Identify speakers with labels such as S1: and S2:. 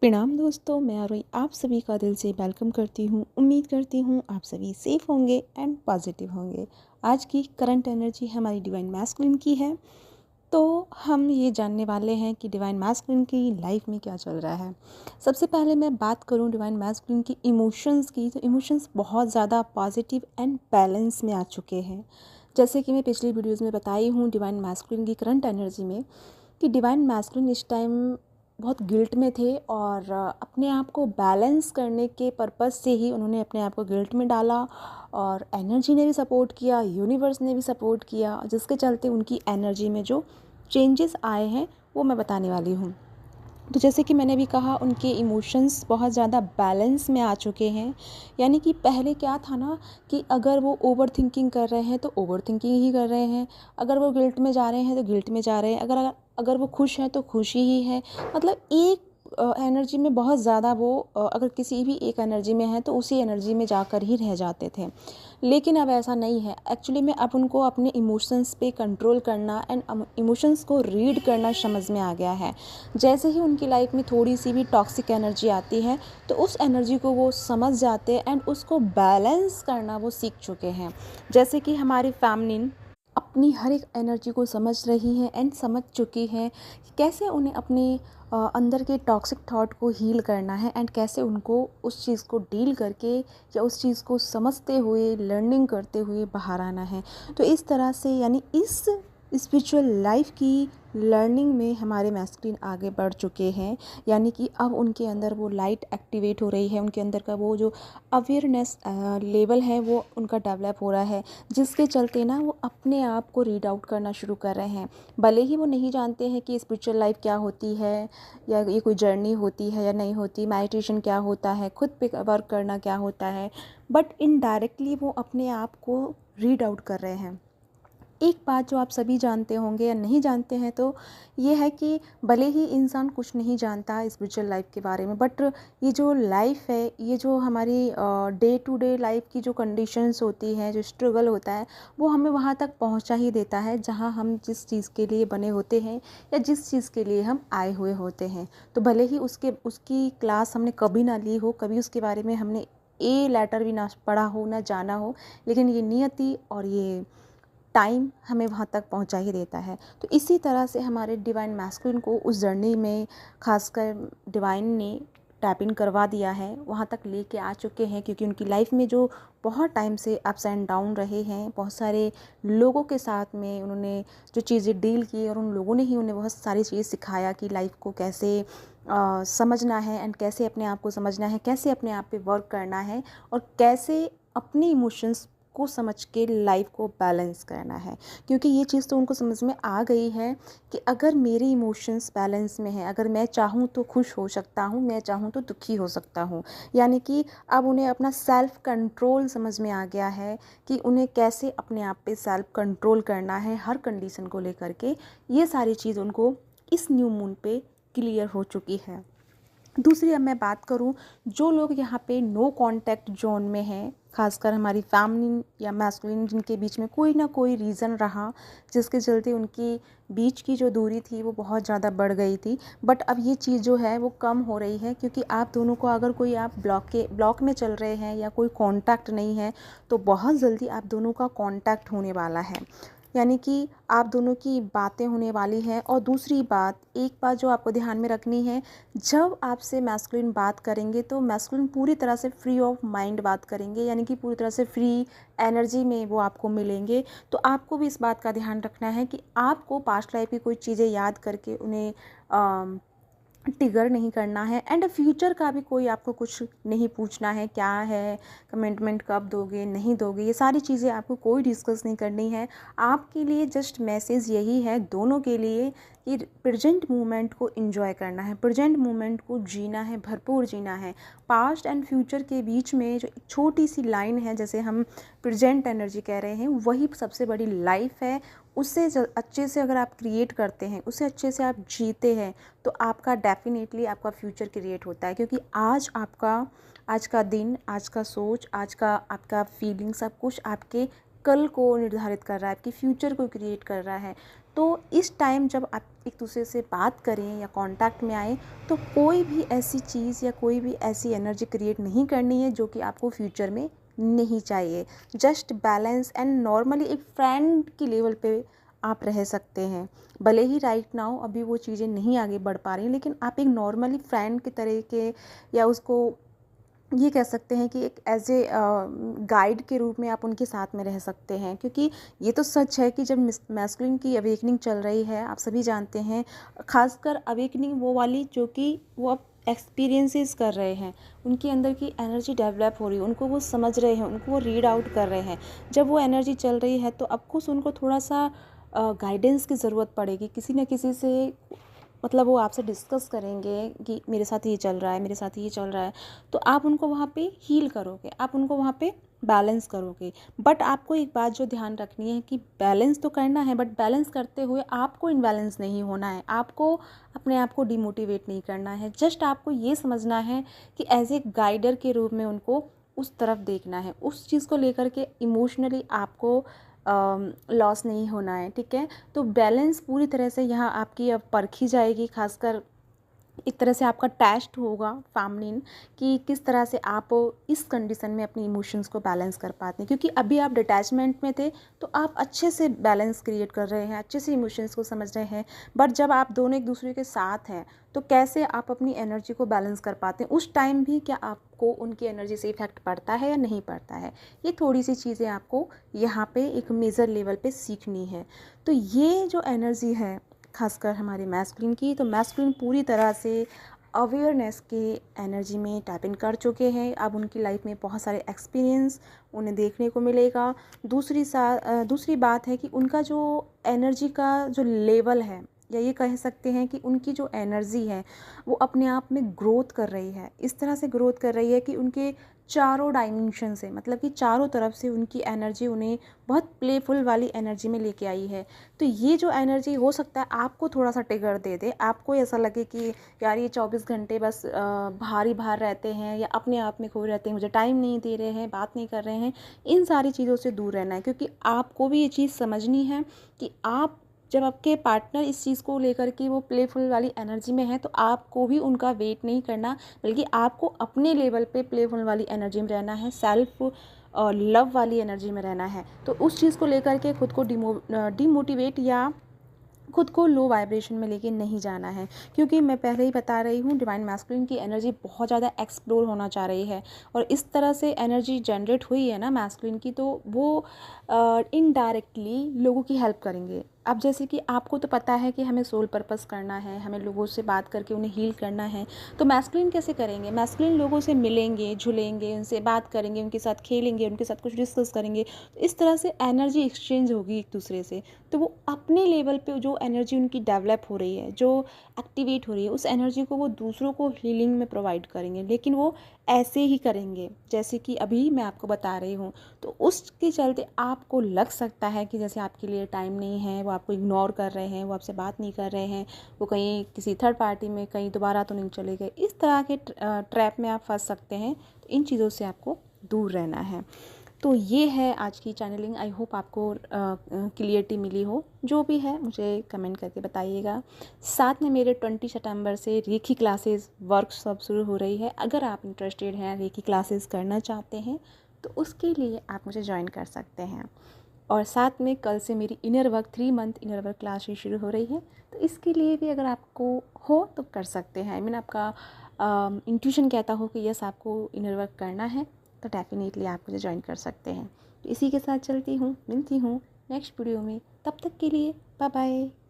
S1: प्रणाम दोस्तों, मैं आरोही आप सभी का दिल से वेलकम करती हूँ। उम्मीद करती हूँ आप सभी सेफ होंगे एंड पॉजिटिव होंगे। आज की करंट एनर्जी हमारी डिवाइन मैस्कुलिन की है, तो हम ये जानने वाले हैं कि डिवाइन मैस्कुलिन की लाइफ में क्या चल रहा है। सबसे पहले मैं बात करूँ डिवाइन मैस्कुलिन की इमोशंस की, तो इमोशंस बहुत ज़्यादा पॉजिटिव एंड बैलेंस में आ चुके हैं। जैसे कि मैं पिछली वीडियोज़ में बताई हूँ डिवाइन मैस्कुलिन की करंट एनर्जी में कि डिवाइन मैस्कुलिन इस टाइम बहुत गिल्ट में थे और अपने आप को बैलेंस करने के पर्पस से ही उन्होंने अपने आप को गिल्ट में डाला और एनर्जी ने भी सपोर्ट किया, यूनिवर्स ने भी सपोर्ट किया, जिसके चलते उनकी एनर्जी में जो चेंजेस आए हैं वो मैं बताने वाली हूँ। तो जैसे कि मैंने भी कहा, उनके इमोशंस बहुत ज़्यादा बैलेंस में आ चुके हैं। यानी कि पहले क्या था ना कि अगर वो ओवर थिंकिंग कर रहे हैं तो ओवर थिंकिंग ही कर रहे हैं, अगर वो गिल्ट में जा रहे हैं तो गिल्ट में जा रहे हैं, अगर अगर अगर वो खुश हैं तो खुशी ही है। मतलब एक एनर्जी में बहुत ज़्यादा वो अगर किसी भी एक एनर्जी में है तो उसी एनर्जी में जाकर ही रह जाते थे। लेकिन अब ऐसा नहीं है। एक्चुअली में अब उनको अपने इमोशंस पे कंट्रोल करना एंड इमोशंस को रीड करना समझ में आ गया है। जैसे ही उनकी लाइफ में थोड़ी सी भी टॉक्सिक एनर्जी आती है तो उस एनर्जी को वो समझ जाते हैं एंड उसको बैलेंस करना वो सीख चुके हैं। जैसे कि हमारी फैमिली अपनी हर एक एनर्जी को समझ रही है एंड समझ चुकी है कि कैसे उन्हें अपने अंदर के टॉक्सिक थॉट को हील करना है एंड कैसे उनको उस चीज़ को डील करके या उस चीज़ को समझते हुए लर्निंग करते हुए बाहर आना है। तो इस तरह से यानी इस स्पिरिचुअल लाइफ की लर्निंग में हमारे मैस्कुलिन आगे बढ़ चुके हैं। यानी कि अब उनके अंदर वो लाइट एक्टिवेट हो रही है, उनके अंदर का वो जो अवेयरनेस लेवल है वो उनका डेवलप हो रहा है, जिसके चलते ना वो अपने आप को रीड आउट करना शुरू कर रहे हैं। भले ही वो नहीं जानते हैं कि स्पिरिचुअल लाइफ क्या होती है या ये कोई जर्नी होती है या नहीं होती, मेडिटेशन क्या होता है, खुद पे वर्क करना क्या होता है, बट इनडायरेक्टली वो अपने आप को रीड आउट कर रहे हैं। एक बात जो आप सभी जानते होंगे या नहीं जानते हैं तो ये है कि भले ही इंसान कुछ नहीं जानता स्पिरिचुअल लाइफ के बारे में, बट ये जो लाइफ है, ये जो हमारी डे टू डे लाइफ की जो कंडीशंस होती हैं, जो स्ट्रगल होता है, वो हमें वहाँ तक पहुँचा ही देता है जहाँ हम जिस चीज़ के लिए बने होते हैं या जिस चीज़ के लिए हम आए हुए होते हैं। तो भले ही उसकी क्लास हमने कभी ना ली हो, कभी उसके बारे में हमने ए लेटर भी ना पढ़ा हो, ना जाना हो, लेकिन ये नियति और ये टाइम हमें वहाँ तक पहुँचा ही देता है। तो इसी तरह से हमारे डिवाइन मैस्कुलिन को उस जर्नी में खासकर डिवाइन ने टैप इन करवा दिया है, वहाँ तक लेके आ चुके हैं, क्योंकि उनकी लाइफ में जो बहुत टाइम से अप्स एंड डाउन रहे हैं, बहुत सारे लोगों के साथ में उन्होंने जो चीज़ें डील की और उन लोगों ने ही उन्हें बहुत सारी चीज़ें सिखाया कि लाइफ को कैसे समझना है एंड कैसे अपने आप को समझना है, कैसे अपने आप पे वर्क करना है और कैसे अपने इमोशंस को समझ के लाइफ को बैलेंस करना है। क्योंकि ये चीज़ तो उनको समझ में आ गई है कि अगर मेरे इमोशंस बैलेंस में हैं, अगर मैं चाहूँ तो खुश हो सकता हूँ, मैं चाहूँ तो दुखी हो सकता हूँ। यानी कि अब उन्हें अपना सेल्फ कंट्रोल समझ में आ गया है कि उन्हें कैसे अपने आप पे सेल्फ कंट्रोल करना है हर कंडीशन को लेकर के। ये सारी चीज़ उनको इस न्यू मून पे क्लियर हो चुकी है। दूसरी अब मैं बात करूं, जो लोग यहाँ पे नो कांटेक्ट जोन में हैं, खासकर हमारी फैमिली या मैस्कुलिन जिनके बीच में कोई ना कोई रीज़न रहा जिसके चलते उनकी बीच की जो दूरी थी वो बहुत ज़्यादा बढ़ गई थी, बट अब ये चीज़ जो है वो कम हो रही है। क्योंकि आप दोनों को अगर कोई आप ब्लॉक में चल रहे हैं या कोई कांटेक्ट नहीं है तो बहुत जल्दी आप दोनों का कांटेक्ट होने वाला है। यानी कि आप दोनों की बातें होने वाली हैं। और दूसरी बात, एक बात जो आपको ध्यान में रखनी है, जब आपसे मैस्कुलिन बात करेंगे तो मैस्कुलिन पूरी तरह से फ्री ऑफ माइंड बात करेंगे, यानी कि पूरी तरह से फ्री एनर्जी में वो आपको मिलेंगे। तो आपको भी इस बात का ध्यान रखना है कि आपको पास्ट लाइफ की कोई चीज़ें याद करके उन्हें ट्रिगर नहीं करना है एंड फ्यूचर का भी कोई आपको कुछ नहीं पूछना है, क्या है, कमिटमेंट कब दोगे, नहीं दोगे, ये सारी चीज़ें आपको कोई डिस्कस नहीं करनी है। आपके लिए जस्ट मैसेज यही है दोनों के लिए कि प्रेजेंट मोमेंट को एंजॉय करना है, प्रेजेंट मोमेंट को जीना है, भरपूर जीना है। पास्ट एंड फ्यूचर के बीच में जो एक छोटी सी लाइन है, जैसे हम प्रेजेंट एनर्जी कह रहे हैं, वही सबसे बड़ी लाइफ है। उससे अच्छे से अगर आप क्रिएट करते हैं, उससे अच्छे से आप जीते हैं, तो आपका डेफिनेटली आपका फ्यूचर क्रिएट होता है। क्योंकि आज का दिन, आज का सोच, आज का आपका फीलिंग, सब कुछ आपके कल को निर्धारित कर रहा है, आपके फ्यूचर को क्रिएट कर रहा है। तो इस टाइम जब आप एक दूसरे से बात करें या कांटेक्ट में आए, तो कोई भी ऐसी चीज़ या कोई भी ऐसी एनर्जी क्रिएट नहीं करनी है जो कि आपको फ्यूचर में नहीं चाहिए। जस्ट बैलेंस एंड नॉर्मली एक फ्रेंड की लेवल पे आप रह सकते हैं। भले ही राइट नाउ अभी वो चीज़ें नहीं आगे बढ़ पा रही, लेकिन आप एक नॉर्मली फ्रेंड की तरह के, या उसको ये कह सकते हैं कि एक एज ए गाइड के रूप में आप उनके साथ में रह सकते हैं। क्योंकि ये तो सच है कि जब मैस्कुलिन की अवेकनिंग चल रही है, आप सभी जानते हैं, खासकर अवेकनिंग वो वाली जो कि वो अब एक्सपीरियंसेस कर रहे हैं, उनके अंदर की एनर्जी डेवलप हो रही है, उनको वो समझ रहे हैं, उनको वो रीड आउट कर रहे हैं। जब वो एनर्जी चल रही है तो ऑफकोर्स उनको थोड़ा सा गाइडेंस की ज़रूरत पड़ेगी किसी न किसी से। मतलब वो आपसे डिस्कस करेंगे कि मेरे साथ ये चल रहा है, मेरे साथ ये चल रहा है, तो आप उनको वहाँ पे हील करोगे, आप उनको वहाँ पे बैलेंस करोगे। बट आपको एक बात जो ध्यान रखनी है कि बैलेंस तो करना है, बट बैलेंस करते हुए आपको इनबैलेंस नहीं होना है, आपको अपने आप को डिमोटिवेट नहीं करना है। जस्ट आपको ये समझना है कि एज ए गाइडर के रूप में उनको उस तरफ देखना है, उस चीज़ को लेकर के इमोशनली आपको लॉस नहीं होना है, ठीक है। तो बैलेंस पूरी तरह से यहाँ आपकी अब परखी जाएगी, खासकर एक तरह से आपका टेस्ट होगा फैमिलीन कि किस तरह से आप इस कंडीशन में अपनी इमोशंस को बैलेंस कर पाते हैं। क्योंकि अभी आप डिटैचमेंट में थे तो आप अच्छे से बैलेंस क्रिएट कर रहे हैं, अच्छे से इमोशंस को समझ रहे हैं। बट जब आप दोनों एक दूसरे के साथ हैं तो कैसे आप अपनी एनर्जी को बैलेंस कर पाते हैं, उस टाइम भी क्या आपको उनकी एनर्जी से इफेक्ट पड़ता है या नहीं पड़ता है, ये थोड़ी सी चीज़ें आपको यहाँ पे एक मेजर लेवल पे सीखनी है। तो ये जो एनर्जी है खासकर हमारे मैस्कुलिन की, तो मैस्कुलिन पूरी तरह से अवेयरनेस के एनर्जी में टैप इन कर चुके हैं। अब उनकी लाइफ में बहुत सारे एक्सपीरियंस उन्हें देखने को मिलेगा। दूसरी बात है कि उनका जो एनर्जी का जो लेवल है, या ये कह सकते हैं कि उनकी जो एनर्जी है वो अपने आप में ग्रोथ कर रही है। इस तरह से ग्रोथ कर रही है कि उनके चारों डायमेंशन से, मतलब कि चारों तरफ से उनकी एनर्जी उन्हें बहुत प्लेफुल वाली एनर्जी में लेके आई है। तो ये जो एनर्जी हो सकता है आपको थोड़ा सा ट्रिगर दे दे, आपको ऐसा लगे कि यार ये 24 घंटे बस बाहर ही बाहर रहते हैं या अपने आप में खोए रहते हैं, मुझे टाइम नहीं दे रहे हैं, बात नहीं कर रहे हैं। इन सारी चीज़ों से दूर रहना है, क्योंकि आपको भी ये चीज़ समझनी है कि आप जब आपके पार्टनर इस चीज़ को लेकर के वो प्लेफुल वाली एनर्जी में है तो आपको भी उनका वेट नहीं करना, बल्कि आपको अपने लेवल पे प्लेफुल वाली एनर्जी में रहना है, सेल्फ और लव वाली एनर्जी में रहना है। तो उस चीज़ को लेकर के खुद को डिमोटिवेट या खुद को लो वाइब्रेशन में लेके नहीं जाना है। क्योंकि मैं पहले ही बता रही हूँ, डिवाइन मैस्कुलिन की एनर्जी बहुत ज़्यादा एक्सप्लोर होना चाह रही है, और इस तरह से एनर्जी जनरेट हुई है ना मैस्कुलिन की, तो वो इनडायरेक्टली लोगों की हेल्प करेंगे। अब जैसे कि आपको तो पता है कि हमें सोल पर्पस करना है, हमें लोगों से बात करके उन्हें हील करना है, तो मैस्कुलिन कैसे करेंगे? मैस्कुलिन लोगों से मिलेंगे, झुलेंगे, उनसे बात करेंगे, उनके साथ खेलेंगे, उनके साथ कुछ डिस्कस करेंगे, तो इस तरह से एनर्जी एक्सचेंज होगी एक दूसरे से। तो वो अपने लेवल पे जो एनर्जी उनकी डेवलप हो रही है, जो एक्टिवेट हो रही है, उस एनर्जी को वो दूसरों को हीलिंग में प्रोवाइड करेंगे। लेकिन वो ऐसे ही करेंगे जैसे कि अभी मैं आपको बता रही हूँ। तो उसके चलते आपको लग सकता है कि जैसे आपके लिए टाइम नहीं है, वो आपको इग्नोर कर रहे हैं, वो आपसे बात नहीं कर रहे हैं, वो कहीं किसी थर्ड पार्टी में कहीं दोबारा तो नहीं चले गए। इस तरह के ट्रैप में आप फंस सकते हैं। तो इन चीज़ों से आपको दूर रहना है। तो ये है आज की चैनलिंग। आई होप आपको क्लियरिटी मिली हो। जो भी है मुझे कमेंट करके बताइएगा। साथ में मेरे 20 सितंबर से रेकी क्लासेस वर्कशॉप शुरू हो रही है। अगर आप इंटरेस्टेड हैं, रेकी क्लासेस करना चाहते हैं, तो उसके लिए आप मुझे ज्वाइन कर सकते हैं। और साथ में कल से मेरी inner work 3 month inner work classes शुरू हो रही है, तो इसके लिए भी अगर आपको हो तो कर सकते हैं। आई मीन आपका इंट्यूशन कहता हो कि यस आपको इनर वर्क करना है, तो डेफिनेटली आप मुझे ज्वाइन कर सकते हैं। तो इसी के साथ चलती हूँ, मिलती हूँ नेक्स्ट वीडियो में। तब तक के लिए बाय बाय।